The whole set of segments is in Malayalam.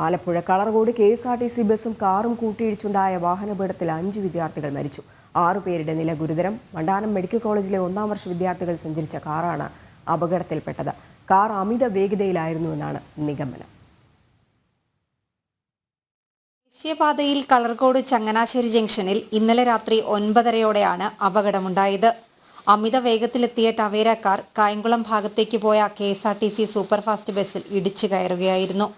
ആലപ്പുഴ കളർകോട് KSRTC ബസും കാറും കൂട്ടിയിടിച്ചുണ്ടായ വാഹനാപകടത്തിൽ 5 വിദ്യാർത്ഥികൾ മരിച്ചു. 6 പേരുടെ നില ഗുരുതരം. മണ്ടാനം മെഡിക്കൽ കോളേജിലെ 1ാം വർഷ വിദ്യാർത്ഥികൾ സഞ്ചരിച്ച കാറാണ് അപകടത്തിൽപ്പെട്ടത്. കാർ അമിത വേഗതയിലായിരുന്നുവെന്നാണ് നിഗമനം. ദേശീയപാതയിൽ കളർകോട് ചങ്ങനാശ്ശേരി ജംഗ്ഷനിൽ ഇന്നലെ രാത്രി 9:30യോടെയാണ് അപകടമുണ്ടായത്. അമിത വേഗത്തിലെത്തിയ ടവേര കാർ കായംകുളം ഭാഗത്തേക്ക് പോയ KSRTC സൂപ്പർഫാസ്റ്റ് ബസ്സിൽ ഇടിച്ചു കയറുകയായിരുന്നു.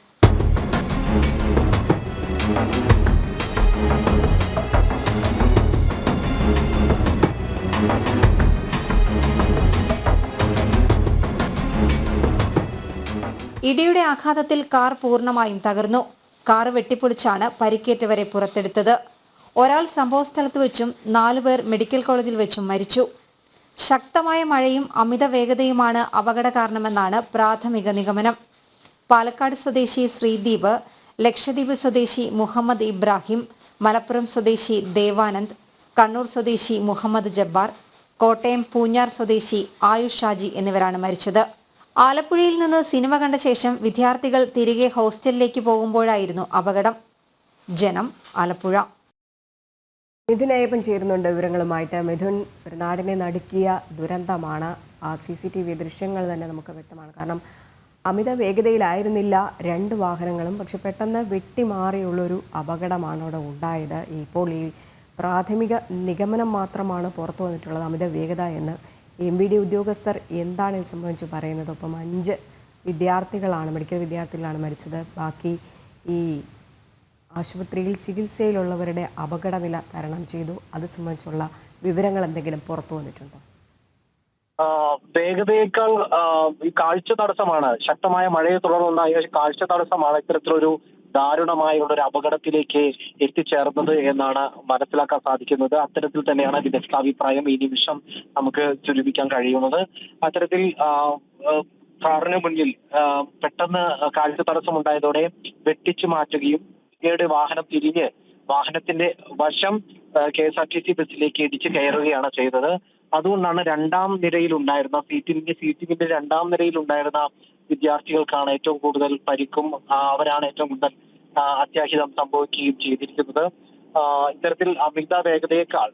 ഇടിയുടെ ആഘാതത്തിൽ കാർ പൂർണ്ണമായും തകർന്നു. കാർ വെട്ടിപ്പൊളിച്ചാണ് പരിക്കേറ്റവരെ പുറത്തെടുത്തത്. ഒരാൾ സംഭവസ്ഥലത്ത് വെച്ചും 4 പേർ മെഡിക്കൽ കോളേജിൽ വെച്ചും മരിച്ചു. ശക്തമായ മഴയും അമിത വേഗതയുമാണ് അപകട കാരണമെന്നാണ് പ്രാഥമിക നിഗമനം. പാലക്കാട് സ്വദേശി ശ്രീദീപ്, ലക്ഷദ്വീപ് സ്വദേശി മുഹമ്മദ് ഇബ്രാഹിം, മലപ്പുറം സ്വദേശി ദേവാനന്ദ്, കണ്ണൂർ സ്വദേശി മുഹമ്മദ് ജബ്ബാർ, കോട്ടയം പൂഞ്ഞാർ സ്വദേശി ആയുഷ് ഷാജി എന്നിവരാണ് മരിച്ചത്. ആലപ്പുഴയിൽ നിന്ന് സിനിമ കണ്ട ശേഷം വിദ്യാർത്ഥികൾ തിരികെ ഹോസ്റ്റലിലേക്ക് പോകുമ്പോഴായിരുന്നു അപകടം. ജനം, ആലപ്പുഴ. മിഥുൻ അയ്യപ്പൻ ചേരുന്നുണ്ട് വിവരങ്ങളുമായിട്ട്. മിഥുൻ, ഒരു നാടിനെ നടുക്കിയ ദുരന്തമാണ്. ആ CCTV ദൃശ്യങ്ങൾ തന്നെ നമുക്ക് വ്യക്തമാണ്. കാരണം അമിത വേഗതയിലായിരുന്നില്ല 2 വാഹനങ്ങളും, പക്ഷെ പെട്ടെന്ന് വെട്ടിമാറിയുള്ളൊരു അപകടമാണ് അവിടെ ഉണ്ടായത്. ഇപ്പോൾ ഈ പ്രാഥമിക നിഗമനം മാത്രമാണ് പുറത്തു വന്നിട്ടുള്ളത്, അമിത വേഗത എന്ന്. MVD ഉദ്യോഗസ്ഥർ എന്താണ് ഇത് സംബന്ധിച്ച് പറയുന്നത്? ഒപ്പം 5 വിദ്യാർത്ഥികളാണ്, മെഡിക്കൽ വിദ്യാർത്ഥികളാണ് മരിച്ചത്. ബാക്കി ഈ ആശുപത്രിയിൽ ചികിത്സയിലുള്ളവരുടെ അപകടനില തരണം ചെയ്തു. അത് സംബന്ധിച്ചുള്ള വിവരങ്ങൾ എന്തെങ്കിലും പുറത്തു വന്നിട്ടുണ്ടോ? വേഗതയേക്കാൾ ഈ കാഴ്ച തടസ്സമാണ്. ശക്തമായ മഴയെ തുടർന്നുണ്ടായ കാഴ്ച തടസ്സമാണ് ഇത്തരത്തിലൊരു ദാരുണമായ ഒരു അപകടത്തിലേക്ക് എത്തിച്ചേർന്നത് എന്നാണ് മനസ്സിലാക്കാൻ സാധിക്കുന്നത്. അത്തരത്തിൽ തന്നെയാണ് വിദഗ്ധാഭിപ്രായം ഈ നിമിഷം നമുക്ക് ചുരുപ്പിക്കാൻ കഴിയുന്നത്. അത്തരത്തിൽ കാറിന് മുന്നിൽ പെട്ടെന്ന് കാഴ്ച തടസ്സം ഉണ്ടായതോടെ വെട്ടിച്ചു മാറ്റുകയും പിന്നീട് വാഹനം തിരിഞ്ഞ് വാഹനത്തിന്റെ വശം KSRTC ബസ്സിലേക്ക് ഇടിച്ച് കയറുകയാണ് ചെയ്തത്. അതുകൊണ്ടാണ് 2ാം നിരയിലുണ്ടായിരുന്ന സീറ്റിംഗിന്റെ 2ാം നിരയിലുണ്ടായിരുന്ന വിദ്യാർത്ഥികൾക്കാണ് ഏറ്റവും കൂടുതൽ പരിക്കും അവരാണ് ഏറ്റവും കൂടുതൽ അത്യാഹിതം സംഭവിക്കുകയും ചെയ്തിരിക്കുന്നത്. ഇത്തരത്തിൽ അമിത വേഗതയേക്കാൾ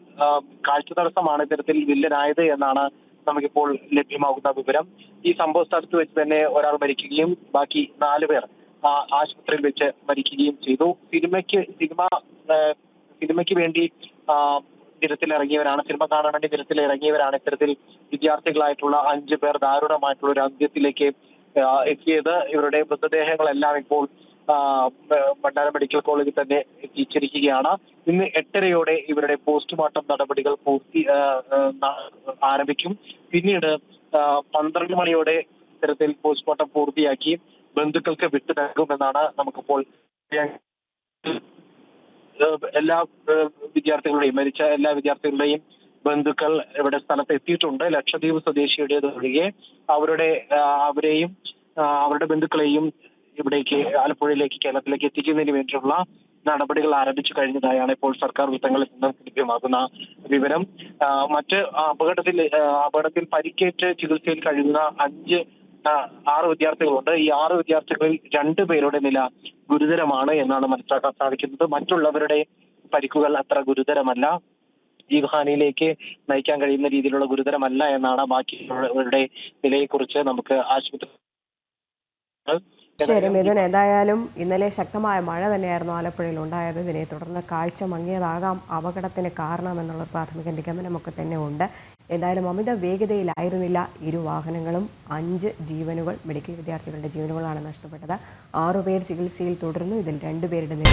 കാഴ്ച തടസ്സമാണ് ഇത്തരത്തിൽ വില്ലനായത് എന്നാണ് നമുക്കിപ്പോൾ ലഭ്യമാകുന്ന വിവരം. ഈ സംഭവ സ്ഥലത്ത് വെച്ച് തന്നെ ഒരാൾ മരിക്കുകയും ബാക്കി 4 പേർ ആശുപത്രിയിൽ വെച്ച് മരിക്കുകയും ചെയ്തു. സിനിമയ്ക്ക് വേണ്ടി നിരത്തിലിറങ്ങിയവരാണ്, സിനിമ കാണാൻ വേണ്ടി നിരത്തിലിറങ്ങിയവരാണ് ഇത്തരത്തിൽ വിദ്യാർത്ഥികളായിട്ടുള്ള 5 പേർ ദാരുണമായിട്ടുള്ള ഒരു അന്ത്യത്തിലേക്ക് എത്തിയത്. ഇവരുടെ മൃതദേഹങ്ങളെല്ലാം ഇപ്പോൾ മണ്ടാനം മെഡിക്കൽ കോളേജിൽ തന്നെ എത്തിച്ചിരിക്കുകയാണ്. ഇന്ന് 8:30യോടെ ഇവരുടെ പോസ്റ്റ്മോർട്ടം നടപടികൾ ആരംഭിക്കും. പിന്നീട് 12 മണിയോടെ ഇത്തരത്തിൽ പോസ്റ്റ്മോർട്ടം പൂർത്തിയാക്കി ബന്ധുക്കൾക്ക് വിട്ടു നൽകുമെന്നാണ് നമുക്കിപ്പോൾ മരിച്ച എല്ലാ വിദ്യാർത്ഥികളുടെയും ബന്ധുക്കൾ ഇവിടെ സ്ഥലത്ത് എത്തിയിട്ടുണ്ട്. ലക്ഷദ്വീപ് സ്വദേശിയുടേത് ഒഴികെ അവരെയും അവരുടെ ബന്ധുക്കളെയും ഇവിടേക്ക് ആലപ്പുഴയിലേക്ക് കേരളത്തിലേക്ക് എത്തിക്കുന്നതിന് വേണ്ടിയുള്ള നടപടികൾ ആരംഭിച്ചു കഴിഞ്ഞതായാണ് ഇപ്പോൾ സർക്കാർ വൃത്തങ്ങളിൽ നിന്ന് ലഭ്യമാകുന്ന വിവരം. മറ്റ് അപകടത്തിൽ പരിക്കേറ്റ് ചികിത്സയിൽ കഴിയുന്ന 6 വിദ്യാർത്ഥികളുണ്ട്. ഈ 6 വിദ്യാർത്ഥികളിൽ 2 പേരുടെ നില ഗുരുതരമാണ് എന്നാണ് മനസ്സിലാക്കാൻ സാധിക്കുന്നത്. മറ്റുള്ളവരുടെ പരിക്കുകൾ അത്ര ഗുരുതരമല്ല, ജീവഹാനിയിലേക്ക് നയിക്കാൻ കഴിയുന്ന രീതിയിലുള്ള ഗുരുതരമല്ല എന്നാണ് ബാക്കിയുള്ളവരുടെ നിലയെക്കുറിച്ച് നമുക്ക് ആശുപത്രി. ശരി മിഥുൻ, എന്തായാലും ഇന്നലെ ശക്തമായ മഴ തന്നെയായിരുന്നു ആലപ്പുഴയിൽ ഉണ്ടായത്. ഇതിനെ തുടർന്ന് കാഴ്ച മങ്ങിയതാകാം അപകടത്തിന് കാരണമെന്നുള്ള പ്രാഥമിക നിഗമനമൊക്കെ തന്നെ ഉണ്ട്. എന്തായാലും അമിത വേഗതയിലായിരുന്നില്ല 2 വാഹനങ്ങളും. 5 ജീവനുകൾ, മെഡിക്കൽ വിദ്യാർത്ഥികളുടെ ജീവനുകളാണ് നഷ്ടപ്പെട്ടത്. 6 പേർ ചികിത്സയിൽ തുടരുന്നു. ഇതിൽ 2 പേരുടെ നില